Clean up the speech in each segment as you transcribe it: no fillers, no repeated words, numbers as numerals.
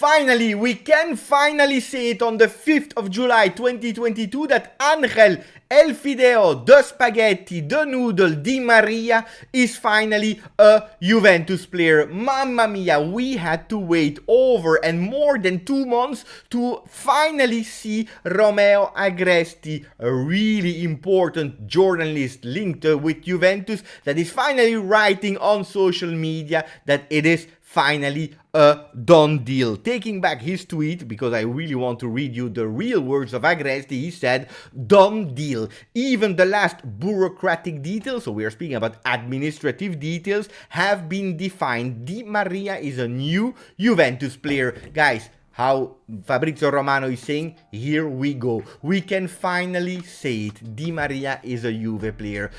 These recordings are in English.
finally, we can finally say it on the 5th of July 2022 that Angel El Fideo, the spaghetti, the noodle, Di Maria is finally a Juventus player. Mamma mia, we had to wait over and more than 2 months to finally see Romeo Agresti, a really important journalist linked with Juventus, that is finally writing on social media that it is finally a done deal. Taking back his tweet, because I really want to read you the real words of Agresti, he said, done deal. Even the last bureaucratic details, so we are speaking about administrative details, have been defined. Di Maria is a new Juventus player. Guys, how Fabrizio Romano is saying, here we go. We can finally say it. Di Maria is a Juve player.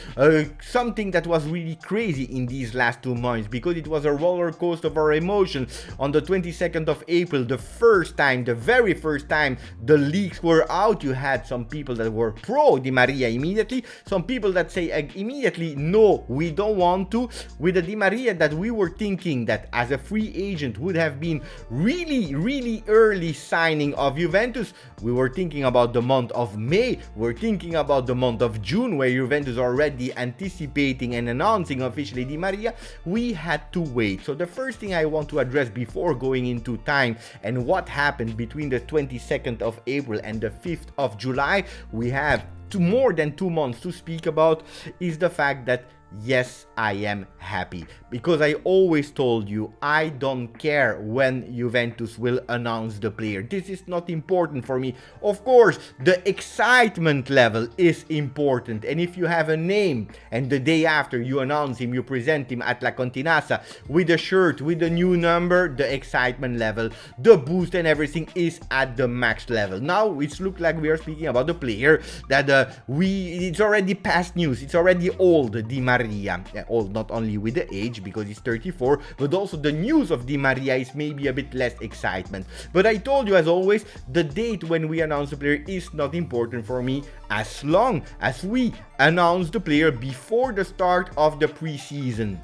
Something that was really crazy in these last 2 months, because it was a roller coaster of our emotion. On the 22nd of April, the very first time the leaks were out, you had some people that were pro Di Maria immediately, some people that say immediately, no, we don't want to. With a Di Maria that we were thinking that as a free agent would have been really early signing of Juventus. We were thinking about the month of May, we're thinking about the month of June, where Juventus already anticipating and announcing officially Di Maria. We had to wait. So the first thing I want to address before going into time and what happened between the 22nd of April and the 5th of July, we have more than 2 months to speak about, is the fact that yes, I am happy, because I always told you I don't care when Juventus will announce the player. This is not important for me. Of course, the excitement level is important, and if you have a name and the day after you announce him, you present him at La Continassa with a shirt, with a new number, the excitement level, the boost and everything is at the max level. Now it looks like we are speaking about a player that it's already past news, it's already old. Di Maria, old not only with the age because he's 34, but also the news of Di Maria is maybe a bit less excitement. But I told you, as always, the date when we announce the player is not important for me, as long as we announce the player before the start of the preseason.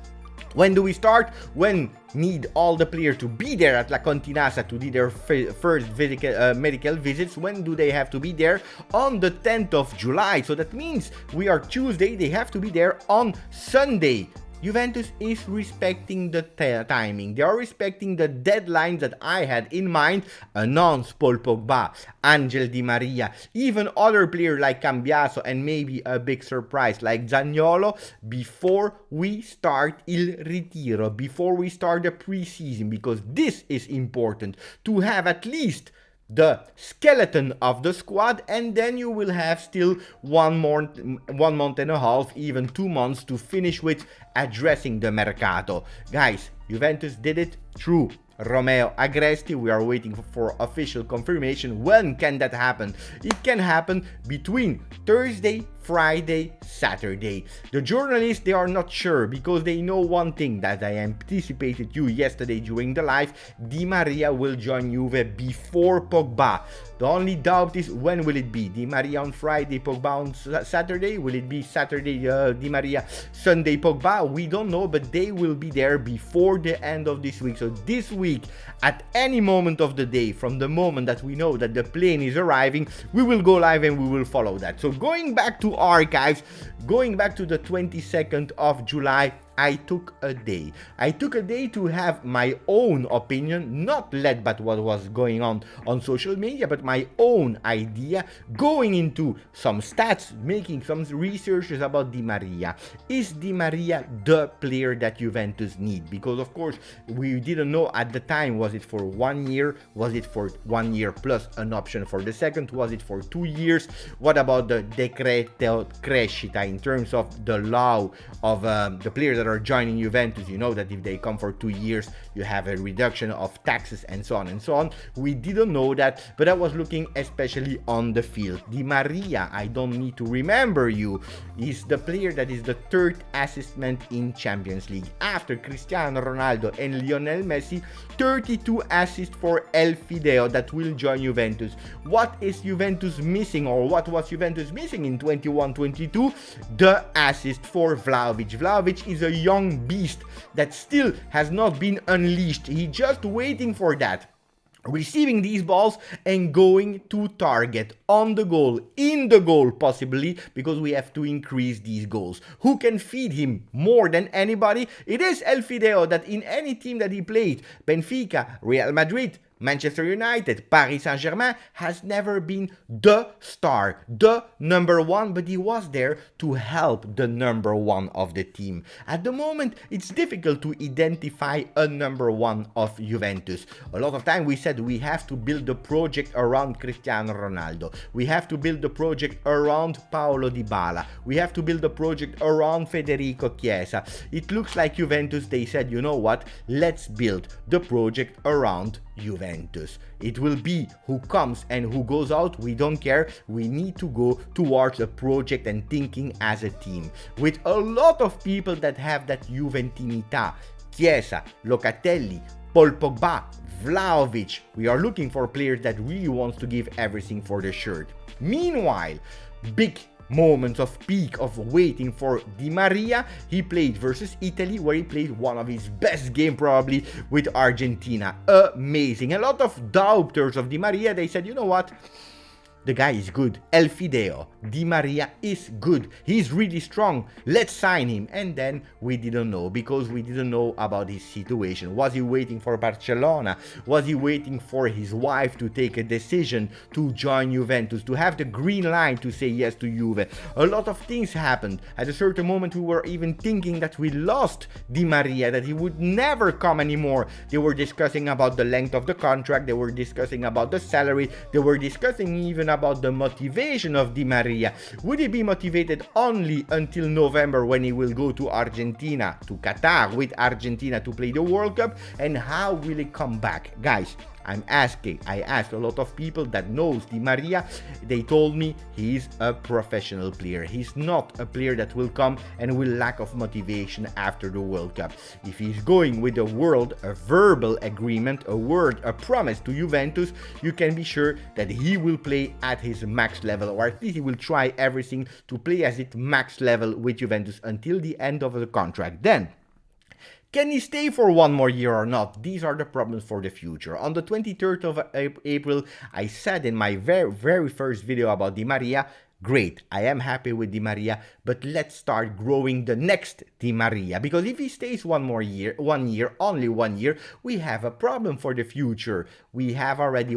When do we start? When need all the players to be there at La Continassa to do their first medical visits. When do they have to be there? On the 10th of July. So that means we are Tuesday, they have to be there on Sunday. Juventus is respecting the timing. They are respecting the deadlines that I had in mind. Announce Paul Pogba, Angel Di Maria, even other players like Cambiaso, and maybe a big surprise like Zaniolo before we start Il Ritiro, before we start the preseason, because this is important to have at least the skeleton of the squad, and then you will have still 1 month and a half, even 2 months to finish with addressing the mercato. Guys, Juventus did it through Romeo Agresti. We are waiting for official confirmation. When can that happen? It can happen between Thursday, Friday, Saturday. The journalists, they are not sure, because they know one thing that I anticipated you yesterday during the live. Di Maria will join Juve before Pogba. The only doubt is, when will it be? Di Maria on Friday, Pogba on Saturday? Will it be Saturday Di Maria, Sunday Pogba? We don't know, but they will be there before the end of this week. So this week, at any moment of the day, from the moment that we know that the plane is arriving, we will go live and we will follow that. So going back to archives, going back to the 22nd of July, I took a day. I took a day to have my own opinion, not led by what was going on social media, but my own idea, going into some stats, making some researches about Di Maria. Is Di Maria the player that Juventus need? Because of course, we didn't know at the time, was it for 1 year? Was it for 1 year plus an option for the second? Was it for 2 years? What about the decreto crescita in terms of the law of the players that are joining Juventus? You know that if they come for 2 years, you have a reduction of taxes and so on and so on. We didn't know that, but I was looking especially on the field. Di Maria, I don't need to remember you, is the player that is the third assistment in Champions League. After Cristiano Ronaldo and Lionel Messi, 32 assists for El Fideo that will join Juventus. What is Juventus missing, or what was Juventus missing in 21-22? The assist for Vlahovic. Vlahovic is a young beast that still has not been unleashed. He's just waiting for that. receiving these balls and going to target on the goal, in the goal possibly, because we have to increase these goals. Who can feed him more than anybody? It is El Fideo, that in any team that he played, Benfica, Real Madrid, Manchester United, Paris Saint-Germain, has never been the star, the number one, but he was there to help the number one of the team. At the moment, it's difficult to identify a number one of Juventus. A lot of time we said we have to build the project around Cristiano Ronaldo. We have to build the project around Paulo Dybala. We have to build the project around Federico Chiesa. It looks like Juventus, they said, you know what, let's build the project around Juventus. It will be who comes and who goes out, we don't care. We need to go towards a project and thinking as a team. With a lot of people that have that Juventinità, Chiesa, Locatelli, Paul Pogba, Vlahovic. We are looking for players that really wants to give everything for the shirt. Meanwhile, big moments of peak of waiting for Di Maria. He played versus Italy, where he played one of his best games probably with Argentina. Amazing. A lot of doubters of Di Maria, they said, you know what? The guy is good. El Fideo, Di Maria is good. He's really strong. Let's sign him. And then we didn't know, because we didn't know about his situation. Was he waiting for Barcelona? Was he waiting for his wife to take a decision to join Juventus, to have the green line to say yes to Juve? A lot of things happened. At a certain moment, we were even thinking that we lost Di Maria, that he would never come anymore. They were discussing about the length of the contract. They were discussing about the salary. They were discussing even about the motivation of Di Maria. Would he be motivated only until November, when he will go to Argentina, to Qatar with Argentina to play the World Cup? And how will he come back? Guys, I asked a lot of people that knows Di Maria. They told me he's a professional player. He's not a player that will come and will lack of motivation after the World Cup. If he's going with a verbal agreement, a promise to Juventus, you can be sure that he will play at his max level, or at least he will try everything to play at his max level with Juventus until the end of the contract. Then, can he stay for one more year or not? These are the problems for the future. On the 23rd of April, I said in my very first video about Di Maria, great, I am happy with Di Maria, but let's start growing the next Di Maria. Because if he stays only 1 year, we have a problem for the future. We have already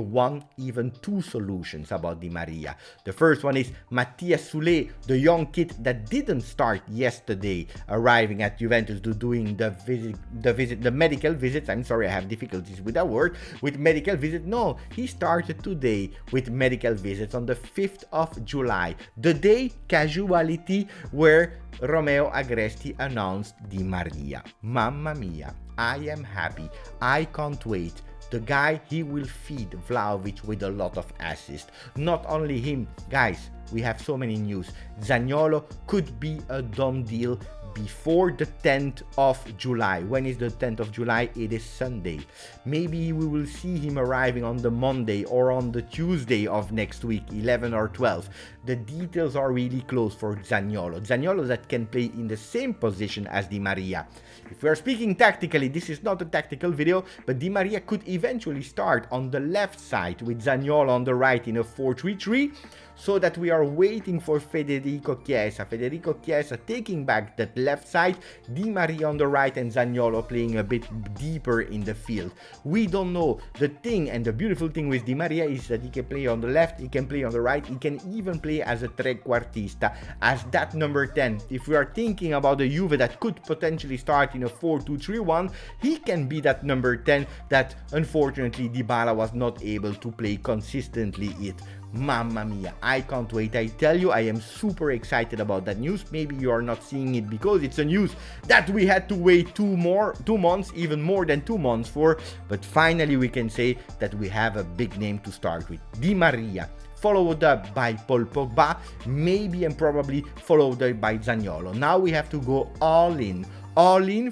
even two solutions about Di Maria. The first one is Matthias Soulé, the young kid that didn't start yesterday, arriving at Juventus to doing the medical visits. I'm sorry, I have difficulties with that word. With medical visit, no, he started today with medical visits on the 5th of July. The day casualty where Romeo Agresti announced Di Maria. Mamma mia, I am happy. I can't wait. The guy, he will feed Vlahovic with a lot of assists. Not only him, guys, we have so many news. Zaniolo could be a done deal before the 10th of July. When is the 10th of July? It is Sunday. Maybe we will see him arriving on the Monday or on the Tuesday of next week, 11 or 12. The details are really close for Zaniolo. Zaniolo that can play in the same position as Di Maria. If we are speaking tactically, this is not a tactical video, but Di Maria could eventually start on the left side with Zaniolo on the right in a 4-3-3, so that we are waiting for Federico Chiesa. Federico Chiesa taking back that left side, Di Maria on the right, and Zaniolo playing a bit deeper in the field. We don't know. The thing and the beautiful thing with Di Maria is that he can play on the left, he can play on the right, he can even play as a trequartista, as that number 10. If we are thinking about the Juve that could potentially start in a 4-2-3-1, he can be that number 10 that unfortunately Dybala was not able to play consistently it. Mamma mia, I can't wait. I tell you, I am super excited about that news. Maybe you are not seeing it because it's a news that we had to wait 2 months, even more than 2 months for. But finally we can say that we have a big name to start with. Di Maria, followed up by Paul Pogba, maybe and probably followed up by Zaniolo. Now we have to go all in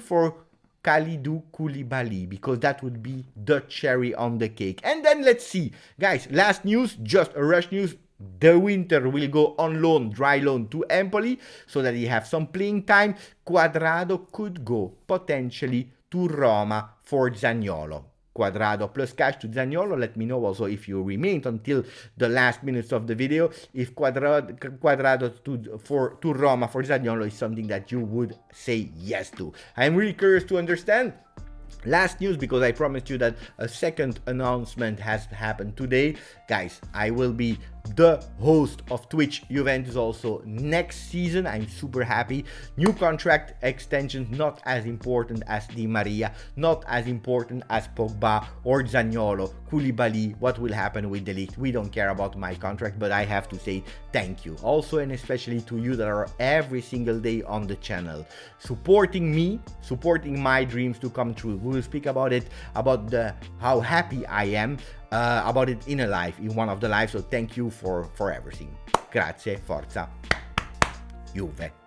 for Kalidou Koulibaly, because that would be the cherry on the cake. And then let's see, guys, last news, just a rush news. De Winter will go on loan, dry loan, to Empoli, so that he have some playing time. Cuadrado could go potentially to Roma for Zaniolo. Cuadrado plus cash to Zaniolo. Let me know also if you remained until the last minutes of the video. If Cuadrado to Roma for Zaniolo is something that you would say yes to. I'm really curious to understand. Last news, because I promised you that a second announcement has happened today. Guys, I will be the host of Twitch Juventus also next season. I'm super happy. New contract extensions, not as important as Di Maria, not as important as Pogba or Zaniolo, Koulibaly. What will happen with De Ligt? We don't care about my contract, but I have to say thank you. Also and especially to you that are every single day on the channel, supporting me, supporting my dreams to come true. We will speak about it, about how happy I am about it in one of the lives. So thank you for everything. Grazie, forza, Juve.